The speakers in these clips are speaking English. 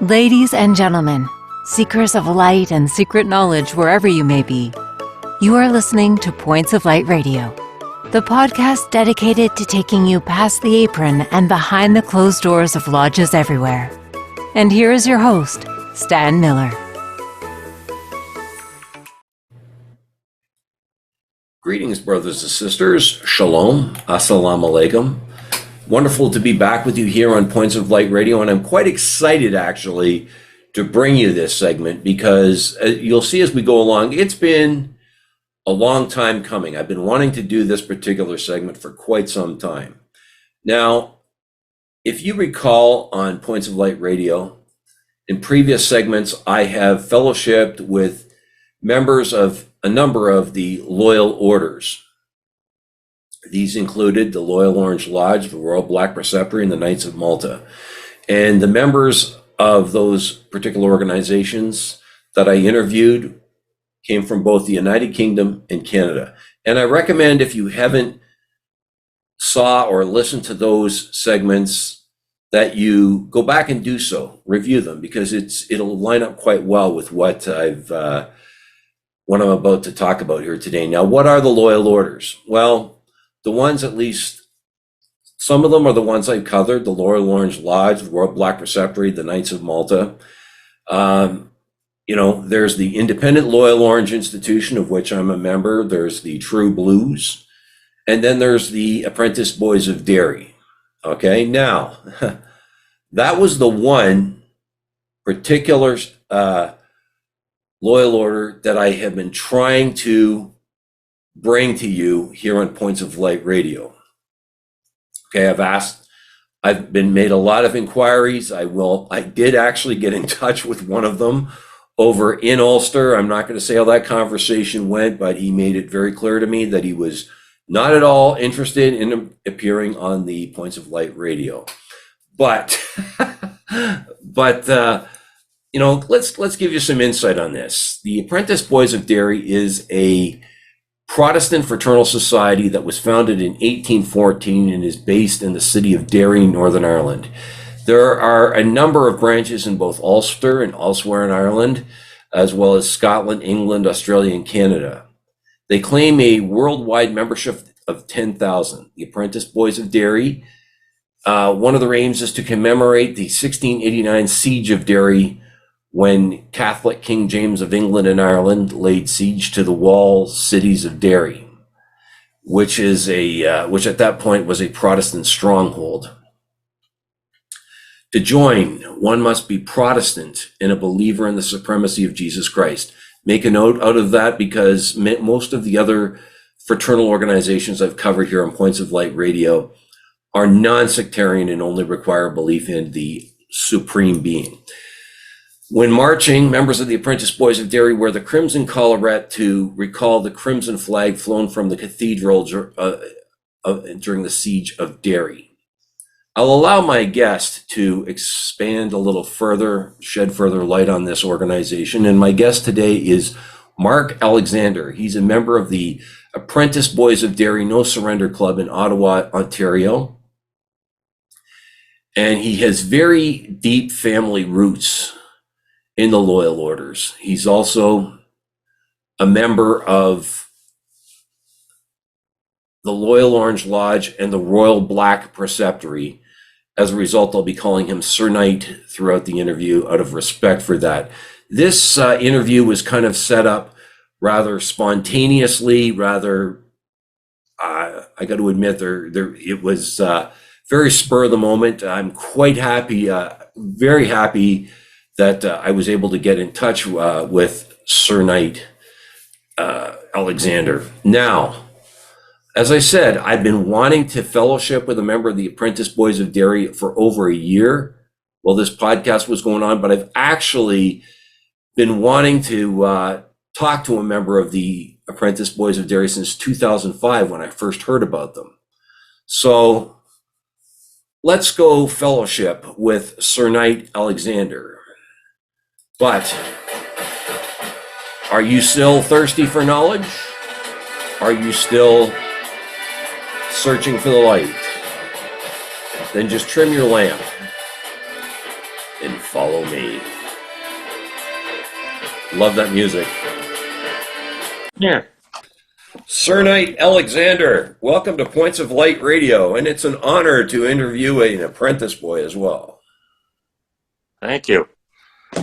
Ladies and gentlemen, seekers of light and secret knowledge wherever you may be, you are listening to Points of Light Radio, the podcast dedicated to taking you past the apron and behind the closed doors of lodges everywhere. And here is your host, Stan Miller. Greetings, brothers and sisters. Shalom. Assalamu alaikum. Wonderful to be back with you here on Points of Light Radio, and I'm quite excited actually to bring you this segment because you'll see as we go along, it's been a long time coming. I've been wanting to do this particular segment for quite some time. Now, if you recall on Points of Light Radio, in previous segments, I have fellowshipped with members of a number of the loyal orders. These included the Loyal Orange Lodge, the Royal Black Preceptory, and the Knights of Malta. And the members of those particular organizations that I interviewed came from both the United Kingdom and Canada. And I recommend, if you haven't saw or listened to those segments, that you go back and do so, review them, because it'll line up quite well with what I'm about to talk about here today. Now, what are the loyal orders? Well, the ones, at least some of them, are the ones I've covered: the Loyal Orange Lodge, the Royal Black Preceptory, the Knights of Malta. There's the Independent Loyal Orange Institution, of which I'm a member. There's the True Blues, and then there's the Apprentice Boys of Derry. Okay, now that was the one particular loyal order that I have been trying to bring to you here on Points of Light Radio. Okay, I've been made a lot of inquiries. I did actually get in touch with one of them over in Ulster. I'm not going to say how that conversation went, but he made it very clear to me that he was not at all interested in appearing on the Points of Light Radio. But let's give you some insight on this. The Apprentice Boys of Derry is a Protestant fraternal society that was founded in 1814 and is based in the city of Derry, Northern Ireland. There are a number of branches in both Ulster and elsewhere in Ireland, as well as Scotland, England, Australia, and Canada. They claim a worldwide membership of 10,000. The Apprentice Boys of Derry, one of their aims is to commemorate the 1689 siege of Derry, when Catholic King James of England and Ireland laid siege to the walled cities of Derry, which at that point was a Protestant stronghold. To join, one must be Protestant and a believer in the supremacy of Jesus Christ. Make a note out of that, because most of the other fraternal organizations I've covered here on Points of Light Radio are non-sectarian and only require belief in the supreme being. When marching, members of the Apprentice Boys of Derry wear the crimson collarette to recall the crimson flag flown from the cathedral during the siege of Derry. I'll allow my guest to expand a little further, shed further light on this organization. And my guest today is Mark Alexander. He's a member of the Apprentice Boys of Derry No Surrender Club in Ottawa, Ontario. And he has very deep family roots in the loyal orders. He's also a member of the Loyal Orange Lodge and the Royal Black Preceptory. As a result, I'll be calling him Sir Knight throughout the interview out of respect for that. This interview was kind of set up rather spontaneously, I got to admit, it was very spur of the moment. I'm quite happy, very happy that I was able to get in touch with Sir Knight Alexander. Now, as I said, I've been wanting to fellowship with a member of the Apprentice Boys of Derry for over a year while this podcast was going on, but I've actually been wanting to talk to a member of the Apprentice Boys of Derry since 2005 when I first heard about them. So let's go fellowship with Sir Knight Alexander. But are you still thirsty for knowledge? Are you still searching for the light? Then just trim your lamp and Follow Me. Love that music. Yeah. Sir Knight Alexander, welcome to Points of Light Radio, and it's an honor to interview an apprentice boy as well. Thank you.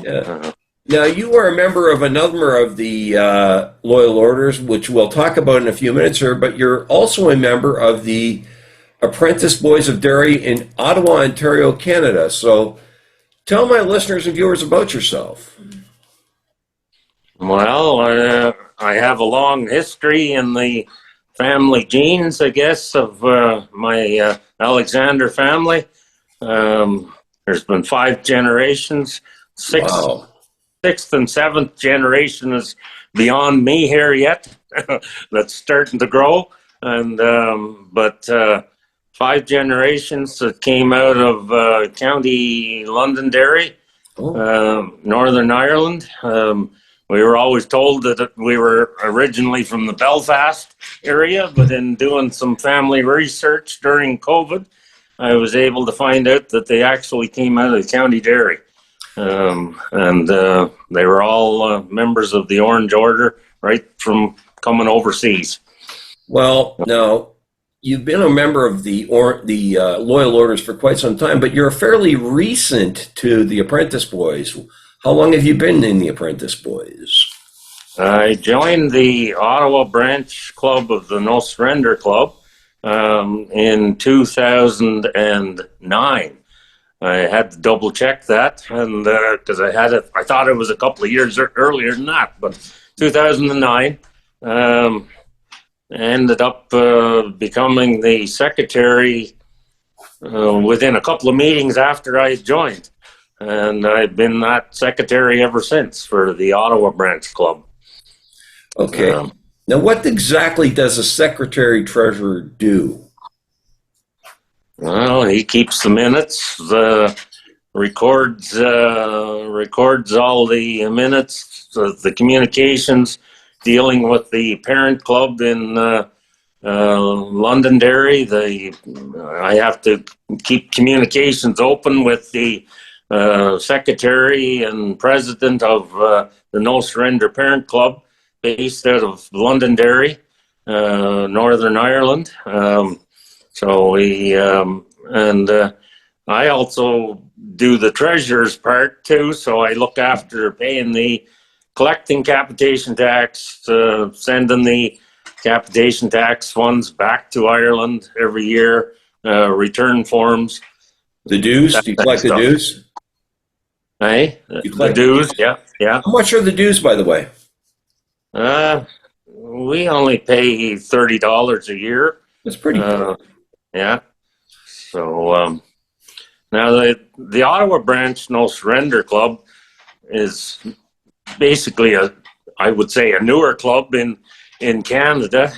Yeah. Now, you are a member of a number of the Loyal Orders, which we'll talk about in a few minutes here, but you're also a member of the Apprentice Boys of Derry in Ottawa, Ontario, Canada. So tell my listeners and viewers about yourself. Well, I have a long history in the family genes, I guess, of my Alexander family. There's been 5 generations. Wow. Sixth and seventh generation is beyond me here yet. That's starting to grow. And but 5 generations that came out of County Londonderry, Northern Ireland. We were always told that we were originally from the Belfast area, but in doing some family research during COVID, I was able to find out that they actually came out of County Derry. And they were all members of the Orange Order, right from coming overseas. Well, now, you've been a member of the Loyal Orders for quite some time, but you're fairly recent to the Apprentice Boys. How long have you been in the Apprentice Boys? I joined the Ottawa branch club of the No Surrender Club in 2009. I had to double check that, and because I thought it was a couple of years earlier than that, but 2009. Ended up becoming the secretary within a couple of meetings after I joined. And I've been that secretary ever since for the Ottawa branch club. Okay. Now, what exactly does a secretary-treasurer do? Well, he keeps the minutes, records all the minutes, the communications dealing with the parent club in Londonderry. I have to keep communications open with the secretary and president of the No Surrender Parent Club, based out of Londonderry, Northern Ireland. So I also do the treasurer's part too. So I look after collecting capitation tax, sending the capitation tax funds back to Ireland every year, return forms. The dues? Do you collect the dues? Hey, the dues, yeah. How much are the dues, by the way? We only pay $30 a year. That's pretty good. Yeah. So now the Ottawa branch No Surrender Club is basically I would say a newer club in Canada.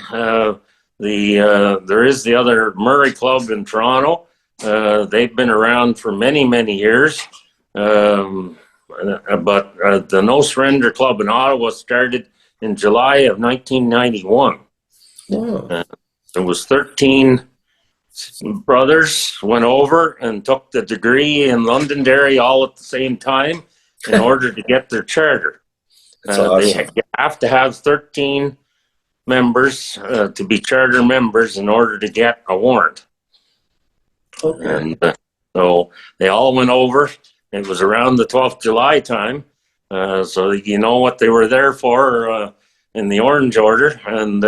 There is the other Murray Club in Toronto. They've been around for many years. But the No Surrender Club in Ottawa started in July of 1991. Wow. There was 13 brothers went over and took the degree in Londonderry all at the same time in order to get their charter. That's awesome. You have to have 13 members to be charter members in order to get a warrant. Okay. And so they all went over. It was around the 12th July time. So you know what they were there for in the Orange Order. And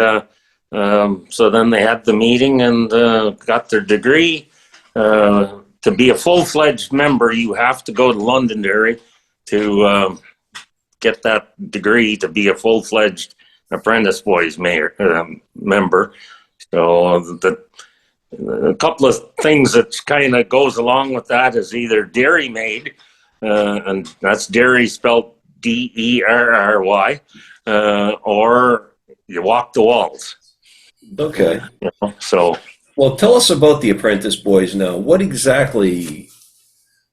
so then they had the meeting and got their degree. To be a full-fledged member, you have to go to Londonderry to get that degree to be a full-fledged Apprentice Boys member. So a couple of things that kind of goes along with that is either Derry made, and that's Derry spelled Derry, or you walk the walls. Okay. So, well, tell us about the Apprentice Boys now. What exactly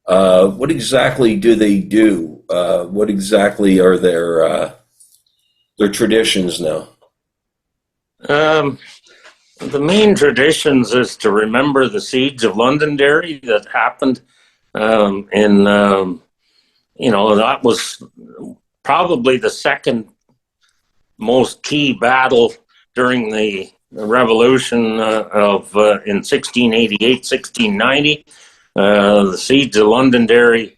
do they do? What exactly are their traditions now? The main traditions is to remember the siege of Londonderry that happened in that was probably the second most key battle during the revolution in 1688, 1690. The siege of Londonderry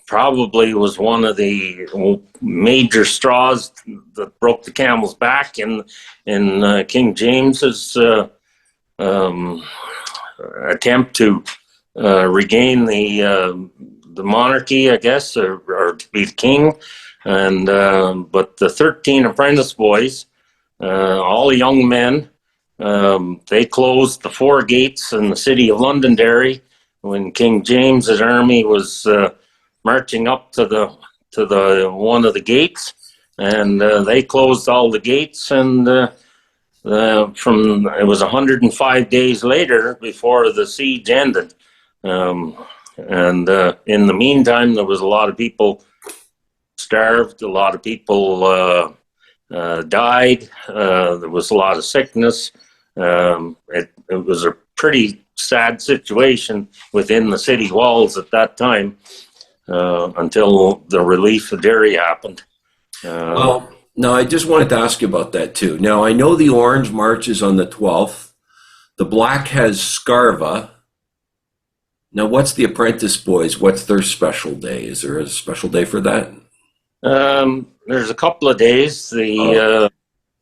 probably was one of the major straws that broke the camel's back in King James's attempt to regain the monarchy, I guess, or to be king. And but the 13 apprentice boys, all young men, they closed the 4 gates in the city of Londonderry when King James's army was marching up to the one of the gates, and they closed all the gates. And it was 105 days later before the siege ended. And in the meantime, there was a lot of people starved, a lot of people died. There was a lot of sickness. It was a pretty sad situation within the city walls at that time until the relief of Derry happened. Well, no, I just wanted to ask you about that too. Now, I know the Orange March is on the 12th. The Black has Scarva. Now, what's the Apprentice Boys? What's their special day? Is there a special day for that? There's a couple of days. The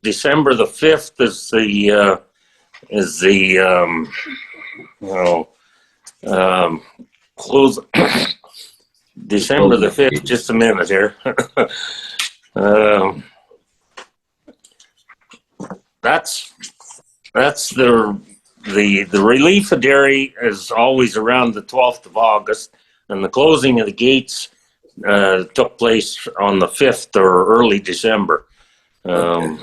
December the 5th is the close. December the 5th. Just a minute here. That's the relief of Derry is always around the 12th of August, and the closing of the gates took place on the 5th or early December. And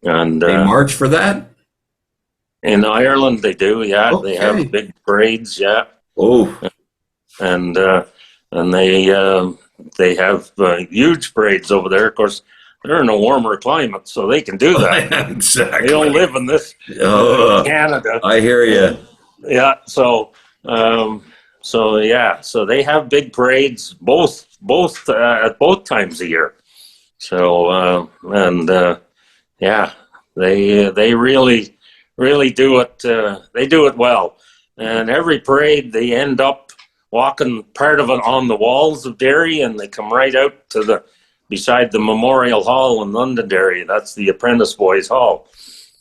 they march for that? In Ireland, they do. Yeah, okay. They have big parades. Yeah. Oh. And they have huge parades over there. Of course, they're in a warmer climate, so they can do that. Exactly. They don't live in this Canada. I hear you. Yeah. So they have big parades both at both times a year. So they really do it. They do it well. And every parade, they end up walking part of it on the walls of Derry, and they come right out to beside the Memorial Hall in Londonderry. That's the Apprentice Boys Hall,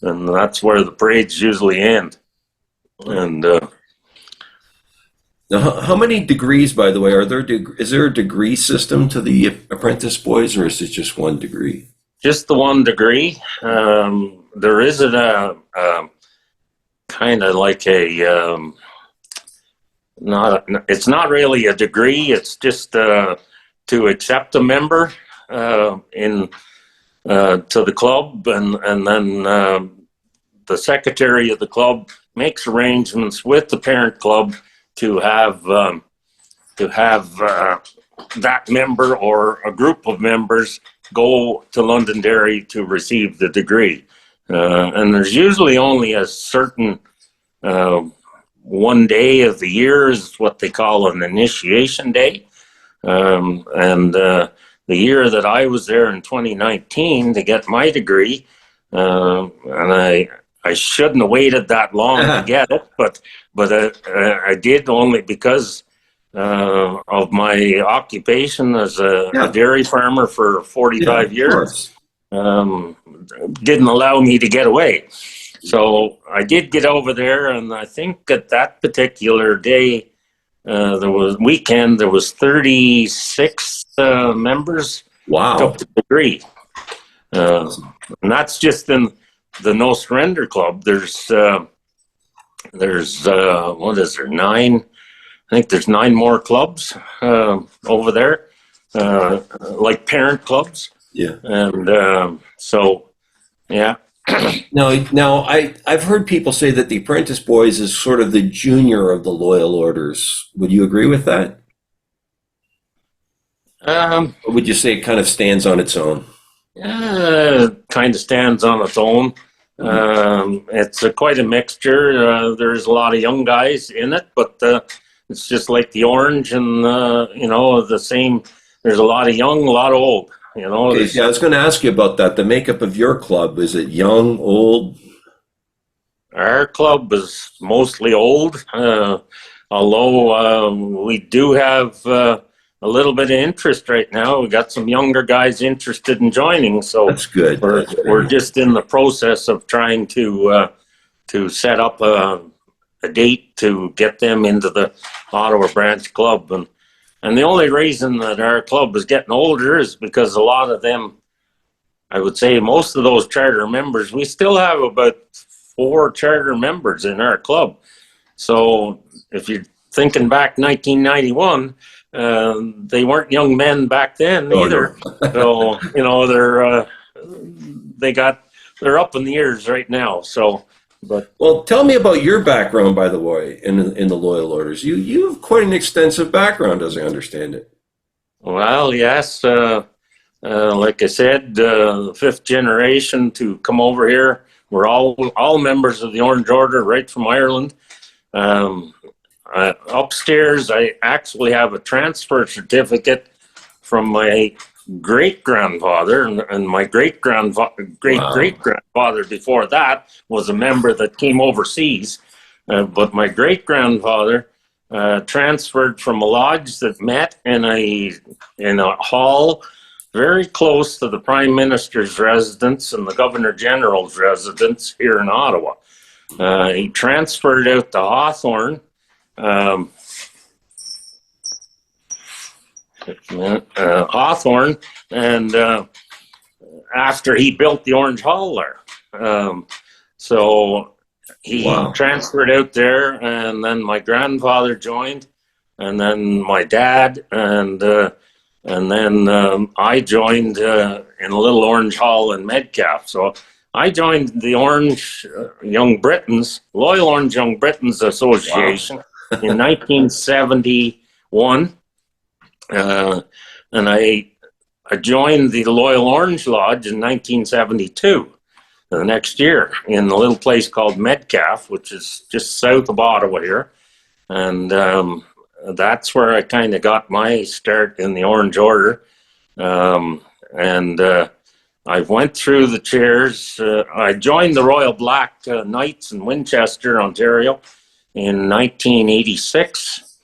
and that's where the parades usually end. And now, how many degrees, by the way, are there? Is there a degree system to the Apprentice Boys, or is it just 1 degree? Just the 1 degree. There isn't a kind of like a it's not really a degree. It's just to accept a member to the club, and then the secretary of the club makes arrangements with the parent club to have that member or a group of members go to Londonderry to receive the degree. And there's usually only a certain one day of the year is what they call an initiation day. And the year that I was there in 2019 to get my degree, and I shouldn't have waited that long to get it, but I did, only because of my occupation as a dairy farmer for 45 years. Didn't allow me to get away. So I did get over there, and I think at that particular day, there was 36 members. Wow. Took the degree. And that's just in the No Surrender Club. There's what is there, 9? I think there's 9 more clubs over there, like parent clubs. Yeah. And so, yeah. Now, I've heard people say that the Apprentice Boys is sort of the junior of the Loyal Orders. Would you agree with that? Or would you say it kind of stands on its own? Kind of stands on its own. It's quite a mixture. There's a lot of young guys in it, but it's just like the Orange, and the same. There's a lot of young, a lot of old. Okay, yeah, I was going to ask you about that. The makeup of your club, is it young, old? Our club is mostly old, although we do have a little bit of interest right now. We got some younger guys interested in joining, so That's good. we're just in the process of trying to set up a date to get them into the Ottawa branch club. And the only reason that our club is getting older is because a lot of them, I would say most of those charter members, we still have about 4 charter members in our club. So if you're thinking back 1991, they weren't young men back then either. No. So, they're up in the years right now. So, Well, tell me about your background, by the way, in the Loyal Orders. You have quite an extensive background, as I understand it. Well, yes. Like I said, the 5th generation to come over here. We're all members of the Orange Order, right from Ireland. Upstairs, I actually have a transfer certificate from my great-grandfather, and my great-great-grandfather before that was a member that came overseas. But my great-grandfather transferred from a lodge that met in a hall very close to the Prime Minister's residence and the Governor General's residence here in Ottawa. He transferred out to Hawthorne. Hawthorne, and after he built the Orange Hall there. So he transferred out there, and then my grandfather joined, and then my dad, and then I joined in a little Orange Hall in Metcalfe. So I joined the Orange Young Britons, Loyal Orange Young Britons Association in 1971. And I joined the Loyal Orange Lodge in 1972, the next year, in a little place called Metcalfe, which is just south of Ottawa here. And that's where I kind of got my start in the Orange Order. I went through the chairs. I joined the Royal Black Knights in Winchester, Ontario in 1986.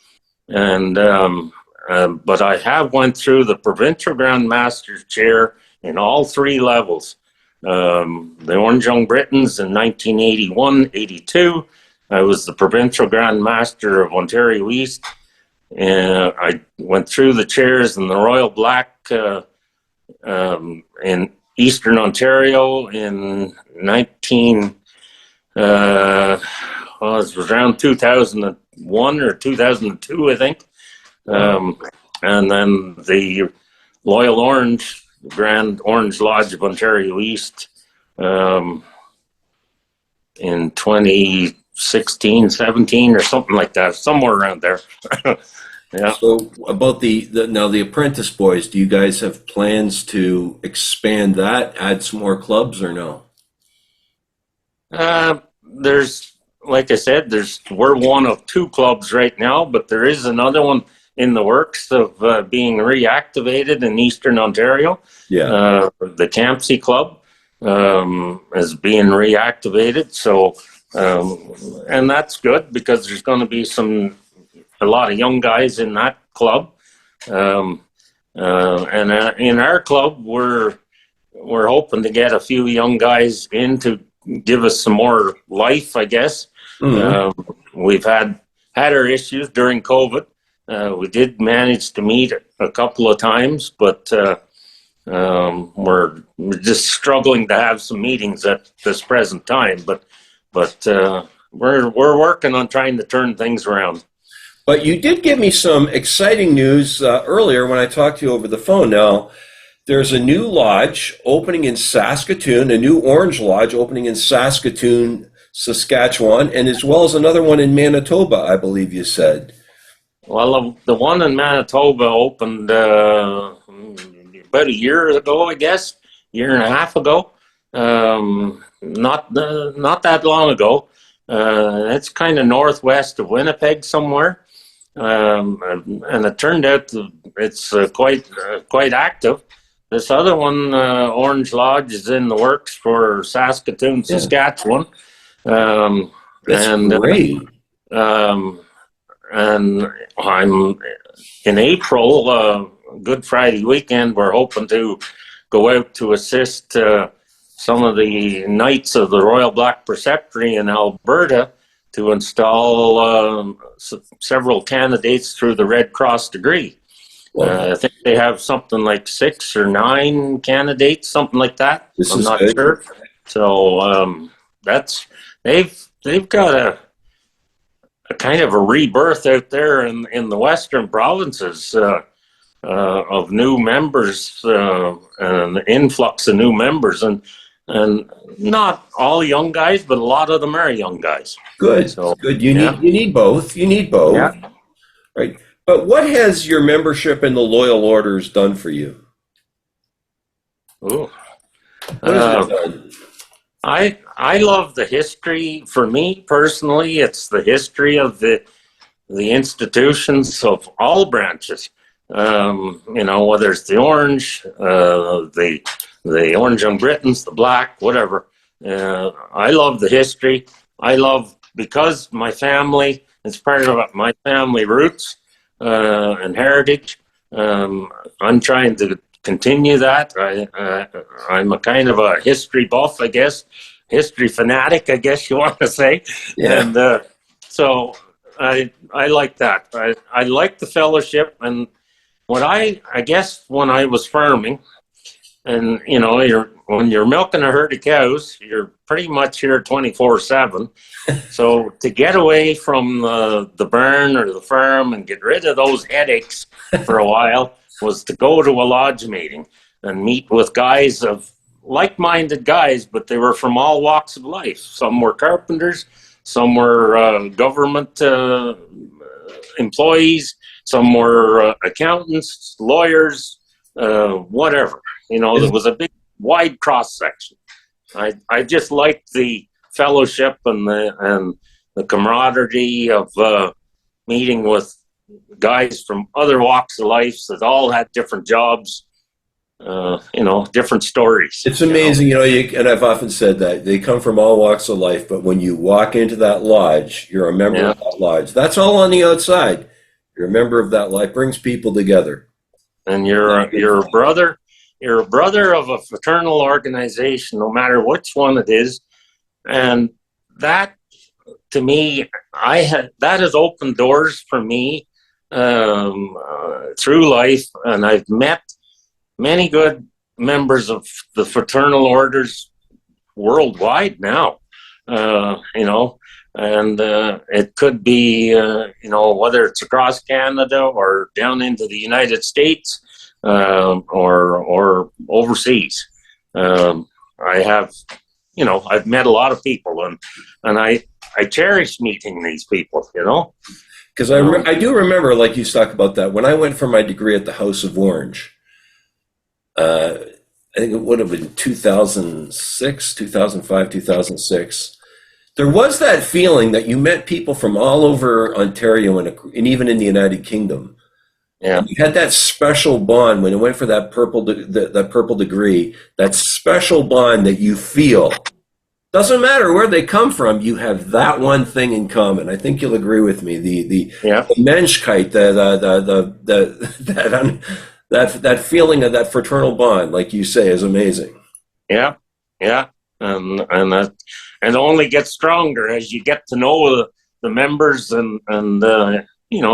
But I have went through the Provincial Grand Master's chair in all 3 levels. The Orange Young Britons in 1981-82. I was the Provincial Grand Master of Ontario East. I went through the chairs in the Royal Black in Eastern Ontario in it was around 2001 or 2002, I think. And then the Loyal Orange, Grand Orange Lodge of Ontario East in 2016, 17 or something like that, somewhere around there. Yeah. So about the Apprentice Boys, do you guys have plans to expand that, add some more clubs, or no? There's, like I said, we're one of 2 clubs right now, but there is another one in the works of being reactivated in Eastern Ontario. Yeah. The Campsie Club is being reactivated. So, and that's good because there's going to be a lot of young guys in that club. And in our club, we're hoping to get a few young guys in to give us some more life, I guess. Mm-hmm. We've had our issues during COVID. We did manage to meet a couple of times, but we're just struggling to have some meetings at this present time. But we're working on trying to turn things around. But you did give me some exciting news earlier when I talked to you over the phone. Now, there's a new lodge opening in Saskatoon, a new Orange Lodge opening in Saskatoon, Saskatchewan, and as well as another one in Manitoba, I believe you said. Well, the one in Manitoba opened about a year ago, I guess, year and a half ago. Not that long ago. It's kind of northwest of Winnipeg somewhere. and it turned out it's quite active. This other one, Orange Lodge, is in the works for Saskatoon, Saskatchewan. That's great. And I'm in April, Good Friday weekend. We're hoping to go out to assist some of the Knights of the Royal Black Preceptory in Alberta to install several candidates through the Red Cross degree. I think they have something like 6 or 9 candidates, something like that. I'm not sure. So they've got a kind of a rebirth out there in the Western provinces of new members and an influx of new members, and not all young guys, but a lot of them are young guys. Good. So, good. You need both. You need both. Yeah. Right. But what has your membership in the Loyal Orders done for you? What has it done? I love the history. For me personally, it's the history of the institutions of all branches. Whether it's the Orange, the Orange Young Britons, the Black, whatever. I love the history. I love, because my family, it's part of my family roots and heritage. I'm trying to continue that. I'm a kind of a history buff, I guess, history fanatic, I guess you want to say. Yeah. And so I like that. I like the fellowship, and what I guess when I was farming, and when you're milking a herd of cows, you're pretty much here 24/7. So to get away from the barn or the farm and get rid of those headaches for a while was to go to a lodge meeting and meet with guys of like-minded guys, but they were from all walks of life. Some were carpenters, some were government employees, some were accountants, lawyers, whatever. There was a big, wide cross section. I just liked the fellowship and the camaraderie of meeting with guys from other walks of life that all had different jobs, different stories. It's amazing, and I've often said that they come from all walks of life, but when you walk into that lodge, you're a member of that lodge. That's all on the outside. You're a member of that lodge. Brings people together. And you're a brother. You're a brother of a fraternal organization, no matter which one it is. And that, to me, that has opened doors for me through life. And I've met many good members of the fraternal orders worldwide now, and it could be, whether it's across Canada or down into the United States or overseas. I have, I've met a lot of people, and I cherish meeting these people, Because I do remember, like you talk about that, when I went for my degree at the House of Orange, I think it would have been 2006, 2005, 2006. There was that feeling that you met people from all over Ontario and even in the United Kingdom. Yeah, you had that special bond when it went for that purple degree. That special bond that you feel. Doesn't matter where they come from. You have that one thing in common. I think you'll agree with me. The Menschkeit, that feeling of that fraternal bond, like you say, is amazing. Yeah, and that only gets stronger as you get to know the members and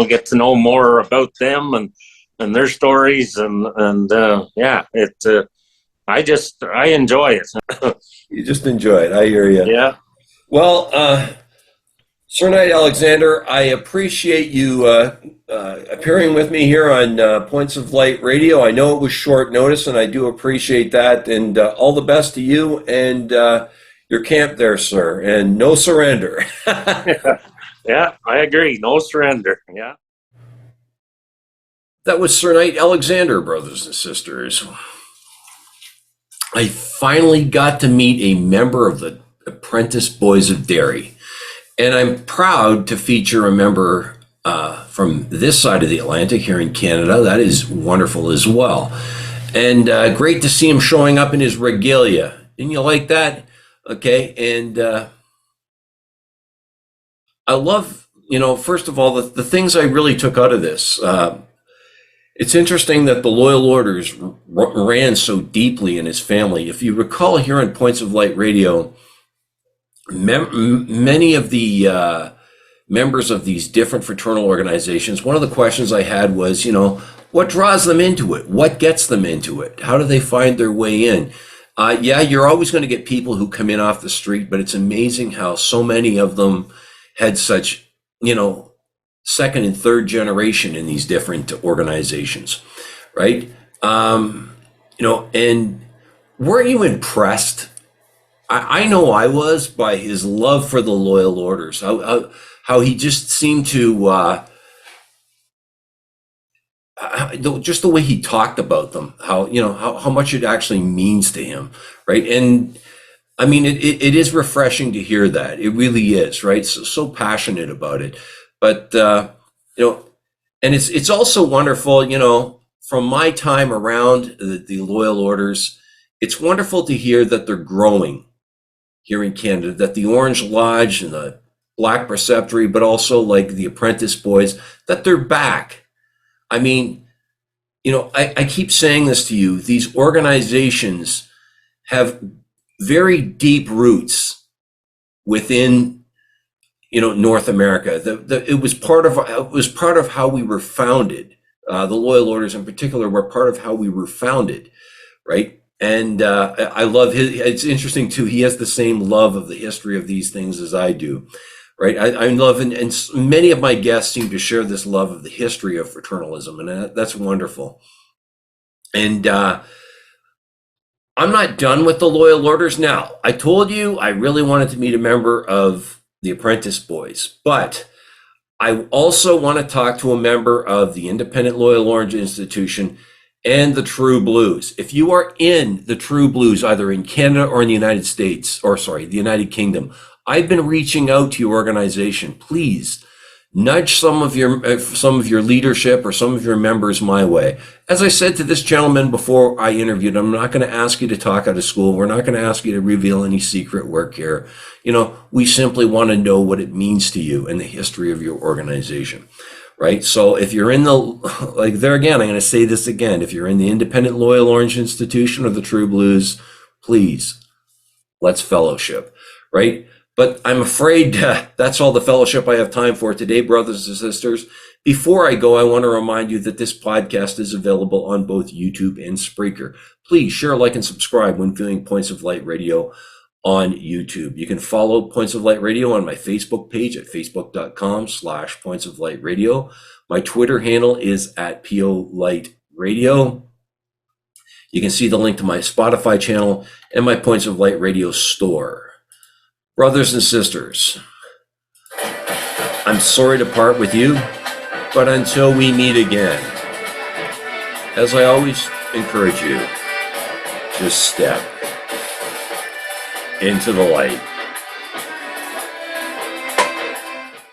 get to know more about them and their stories and I enjoy it. You just enjoy it. I hear you. Yeah. Well, Sir Knight Alexander, I appreciate you appearing with me here on Points of Light Radio. I know it was short notice, and I do appreciate that. And all the best to you and your camp there, sir. And no surrender. Yeah, I agree. No surrender. Yeah. That was Sir Knight Alexander, brothers and sisters. I finally got to meet a member of the Apprentice Boys of Derry. And I'm proud to feature a member from this side of the Atlantic here in Canada. That is wonderful as well. And great to see him showing up in his regalia. Didn't you like that? Okay. And I love, first of all, the things I really took out of this. It's interesting that the Loyal Orders ran so deeply in his family. If you recall here on Points of Light Radio, many of the members of these different fraternal organizations, one of the questions I had was, what draws them into it? What gets them into it? How do they find their way in? Yeah, you're always going to get people who come in off the street, but it's amazing how so many of them had such, second and third generation in these different organizations, right? And weren't you impressed? I know I was, by his love for the Loyal Orders, how he just seemed to, just the way he talked about them, how much it actually means to him, right? And I mean, it is refreshing to hear that. It really is, right? So passionate about it. But, and it's also wonderful, from my time around the Loyal Orders, it's wonderful to hear that they're growing here in Canada, that the Orange Lodge and the Black Preceptory, but also like the Apprentice Boys, that they're back. I mean, I keep saying this to you, these organizations have very deep roots within North America. It was part of how we were founded. The Loyal Orders in particular were part of how we were founded, right? And I love it's interesting too, he has the same love of the history of these things as I do, right? I love, and many of my guests seem to share this love of the history of fraternalism, and that's wonderful. And I'm not done with the Loyal Orders. Now, I told you I really wanted to meet a member of the Apprentice Boys, but I also want to talk to a member of the Independent Loyal Orange Institution and the True Blues. If you are in the True Blues, either in Canada or in the United States, the United Kingdom, I've been reaching out to your organization. Please nudge some of your leadership or some of your members my way. As I said to this gentleman before I interviewed him, I'm not going to ask you to talk out of school. We're not going to ask you to reveal any secret work here. We simply want to know what it means to you and the history of your organization, right? So if you're in there again, I'm going to say this again. If you're in the Independent Loyal Orange Institution or the True Blues, please, let's fellowship, right? But I'm afraid that's all the fellowship I have time for today, brothers and sisters. Before I go, I want to remind you that this podcast is available on both YouTube and Spreaker. Please share, like, and subscribe when viewing Points of Light Radio on YouTube. You can follow Points of Light Radio on my Facebook page at facebook.com/Points of Light Radio. My Twitter handle is at PO Light Radio. You can see the link to my Spotify channel and my Points of Light Radio store. Brothers and sisters, I'm sorry to part with you, but until we meet again, as I always encourage you, just step into the light.